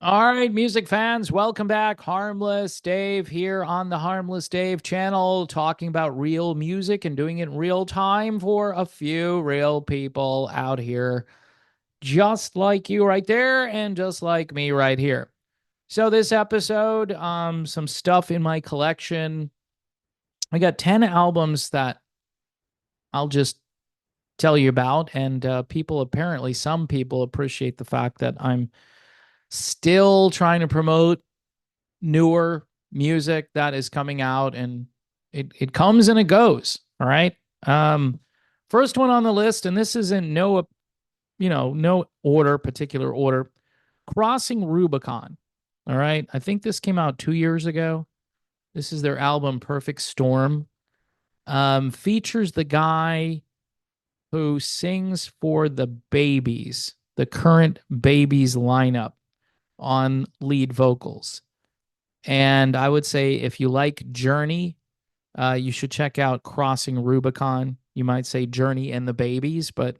All right, music fans, welcome back. Harmless Dave here on the Harmless Dave channel, talking about real music and doing it in real time for a few real people out here, just like you right there and just like me right here. So this episode, some stuff in my collection. I got 10 albums that I'll just tell you about, and some people appreciate the fact that I'm still trying to promote newer music that is coming out, and it comes and it goes. All right. um First one on the list, and this is in no particular order. Crossing Rubicon. All right, I think this came out 2 years ago. This is their album Perfect Storm. Features the guy who sings for the Babies, the current Babies lineup, on lead vocals. And I would say if you like Journey, you should check out Crossing Rubicon. You might say Journey and the Babies, but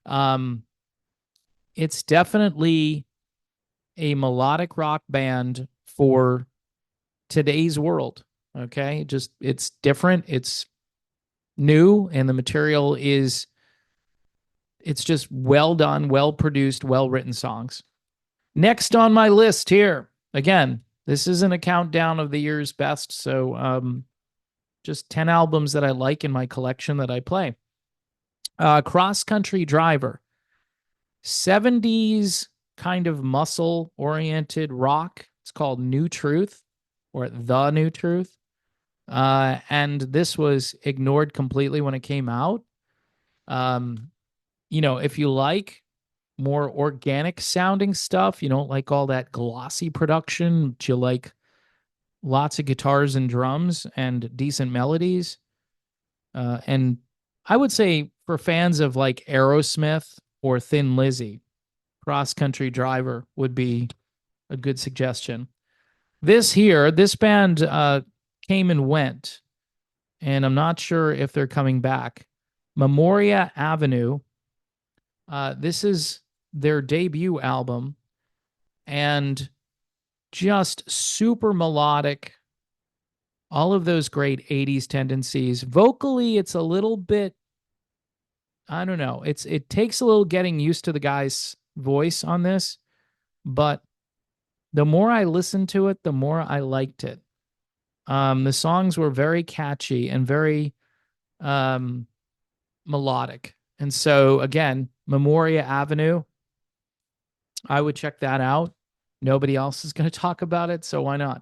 um, it's definitely a melodic rock band for today's world. Okay. Just it's different. It's new, and the material is it's just well done, well produced, well written songs. Next on my list here, again, this isn't a countdown of the year's best, so just 10 albums that I like in my collection that I play. Cross Country Driver, 70s kind of muscle oriented rock. It's called New Truth, or The New Truth. And this was ignored completely when it came out. Um, if you like more organic sounding stuff, you don't like all that glossy production, but you like lots of guitars and drums and decent melodies. And I would say for fans of like Aerosmith or Thin Lizzy, Cross Country Driver would be a good suggestion. This band came and went, and I'm not sure if they're coming back. Memoria Avenue. This is their debut album, and just super melodic. All of those great 80s tendencies. Vocally, it's a little bit, I don't know. It takes a little getting used to the guy's voice on this, but the more I listened to it, the more I liked it. The songs were very catchy and very um, melodic. And so again, Memoria Avenue, I would check that out. Nobody else is going to talk about it, so why not?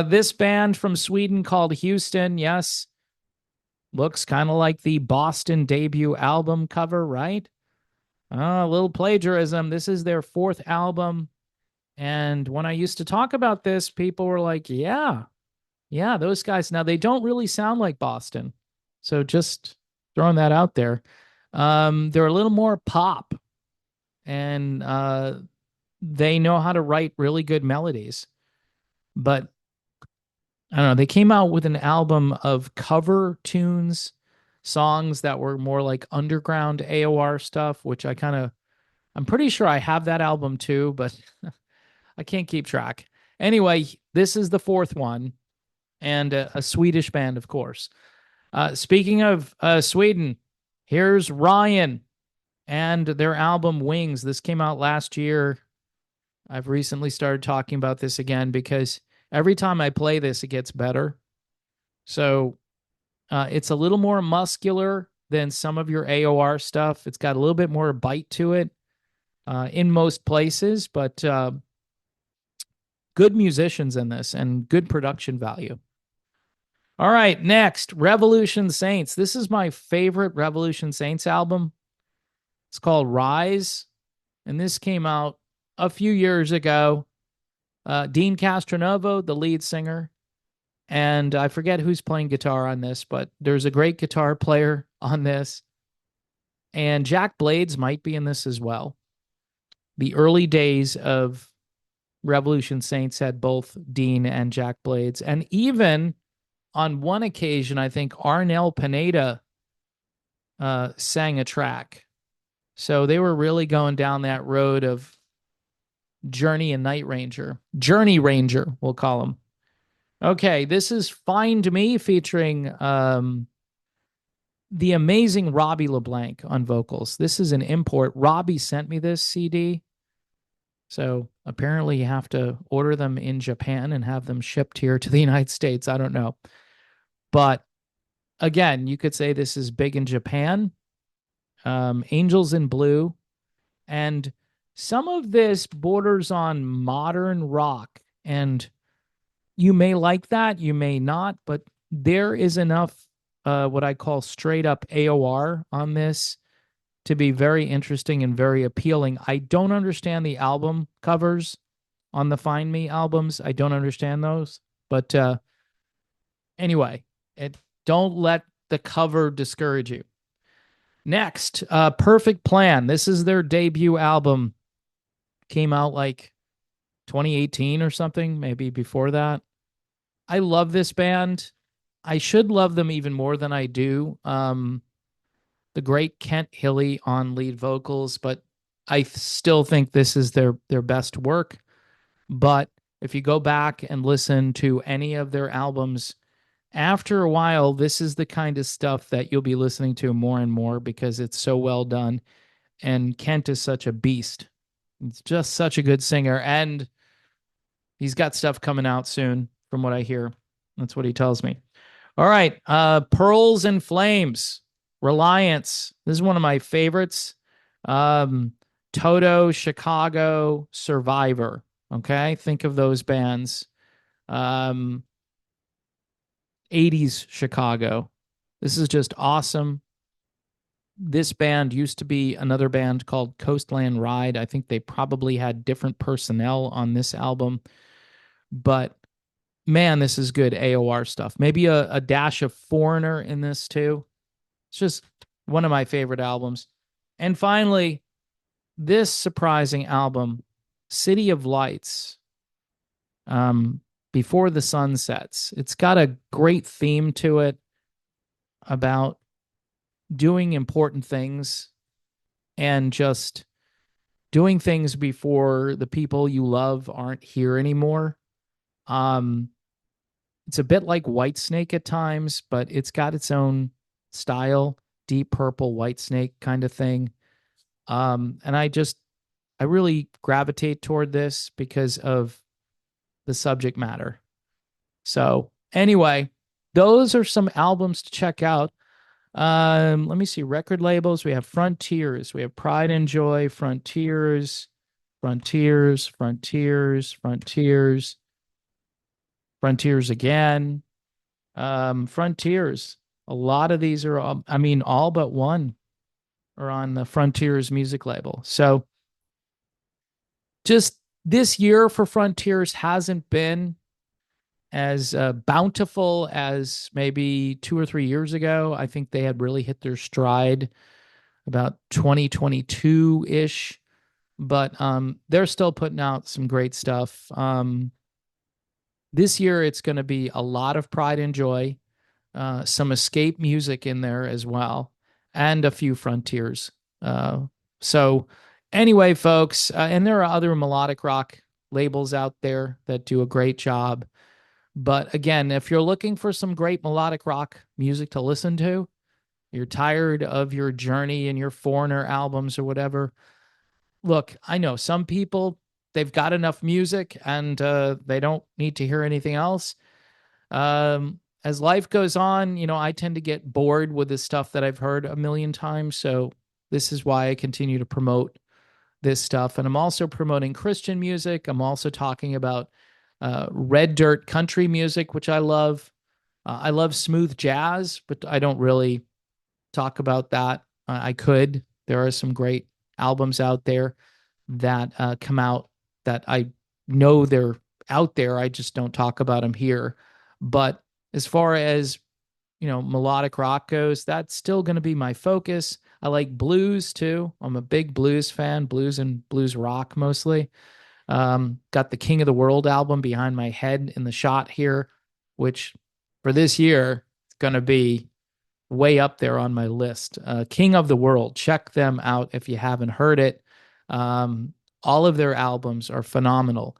This band from Sweden called Houston, yes, looks kind of like the Boston debut album cover, right? A little plagiarism. This is their fourth album. And when I used to talk about this, people were like, yeah, those guys. Now, they don't really sound like Boston. So just throwing that out there. They're a little more pop, and they know how to write really good melodies. But I don't know. They came out with an album of cover tunes, songs that were more like underground AOR stuff, which I'm pretty sure I have that album too, but I can't keep track. Anyway, this is the fourth one, and a Swedish band, of course. Speaking of Sweden, here's Ryan and their album Wings. This came out last year. I've recently started talking about this again because every time I play this, it gets better. So it's a little more muscular than some of your AOR stuff. It's got a little bit more bite to it in most places, but good musicians in this and good production value. All right, next, Revolution Saints. This is my favorite Revolution Saints album. It's called Rise, and this came out a few years ago. Dean Castronovo, the lead singer, and I forget who's playing guitar on this, but there's a great guitar player on this. And Jack Blades might be in this as well. The early days of Revolution Saints had both Dean and Jack Blades. And even on one occasion, I think Arnel Pineda sang a track. So they were really going down that road of Journey and Night Ranger. Journey Ranger, we'll call him. Okay, this is Find Me featuring the amazing Robbie LeBlanc on vocals. This is an import. Robbie sent me this CD. So apparently you have to order them in Japan and have them shipped here to the United States. I don't know. But again, you could say this is big in Japan. Angels in Blue. And some of this borders on modern rock. And you may like that, you may not, but there is enough what I call straight up AOR on this to be very interesting and very appealing. I don't understand the album covers on the Find Me albums. I don't understand those. But anyway, don't let the cover discourage you. Next, Perfect Plan. This is their debut album. Came out like 2018 or something, maybe before that. I love this band. I should love them even more than I do. The great Kent Hilly on lead vocals, but I still think this is their best work. But if you go back and listen to any of their albums, after a while, this is the kind of stuff that you'll be listening to more and more because it's so well done. And Kent is such a beast. He's just such a good singer. And he's got stuff coming out soon, from what I hear. That's what he tells me. All right. Pearls and Flames. Reliance. This is one of my favorites. Toto, Chicago, Survivor. Okay. Think of those bands. 80s Chicago. This is just awesome. This band used to be another band called Coastland Ride. I think they probably had different personnel on this album, but man, this is good AOR stuff. Maybe a dash of Foreigner in this too. It's just one of my favorite albums. And finally, this surprising album, City of Lights, Before the Sun Sets. It's got a great theme to it about doing important things and just doing things before the people you love aren't here anymore. It's a bit like Whitesnake at times, but it's got its own style, Deep Purple, Whitesnake kind of thing. And I really gravitate toward this because of the subject matter. So anyway, those are some albums to check out. Let me see record labels. We have Frontiers, we have Pride and Joy, Frontiers, Frontiers, Frontiers, Frontiers, Frontiers again. Frontiers. A lot of these are, all but one are on the Frontiers music label. So just this year for Frontiers hasn't been as bountiful as maybe 2 or 3 years ago. I think they had really hit their stride about 2022-ish, but they're still putting out some great stuff. This year, it's going to be a lot of Pride and Joy, some Escape music in there as well, and a few Frontiers. So anyway, folks, and there are other melodic rock labels out there that do a great job. But again, if you're looking for some great melodic rock music to listen to, you're tired of your Journey and your Foreigner albums or whatever, look, I know some people, they've got enough music and they don't need to hear anything else. As life goes on, I tend to get bored with the stuff that I've heard a million times. So this is why I continue to promote this stuff. And I'm also promoting Christian music. I'm also talking about red dirt country music, which I love. I love smooth jazz, but I don't really talk about that. I could. There are some great albums out there that come out that I know they're out there. I just don't talk about them here. But as far as, melodic rock goes, that's still going to be my focus. I like blues too. I'm a big blues fan, blues and blues rock mostly. Got the King of the World album behind my head in the shot here, which for this year, it's going to be way up there on my list. King of the World, check them out if you haven't heard it. All of their albums are phenomenal.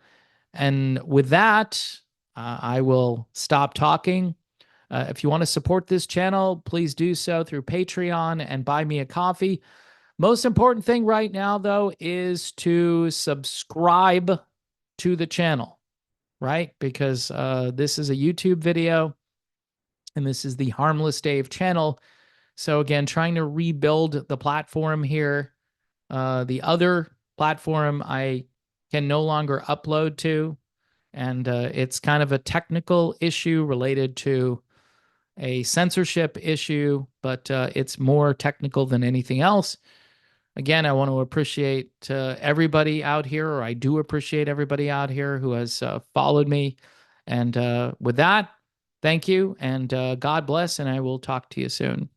And with that, I will stop talking. If you want to support this channel, please do so through Patreon and buy me a coffee. Most important thing right now, though, is to subscribe to the channel, right? Because this is a YouTube video and this is the Harmless Dave channel. So, again, trying to rebuild the platform here. The other platform I can no longer upload to, and it's kind of a technical issue related to a censorship issue, but it's more technical than anything else. Again, I want to appreciate everybody out here, or I do appreciate everybody out here who has followed me. And with that, thank you, and God bless, and I will talk to you soon.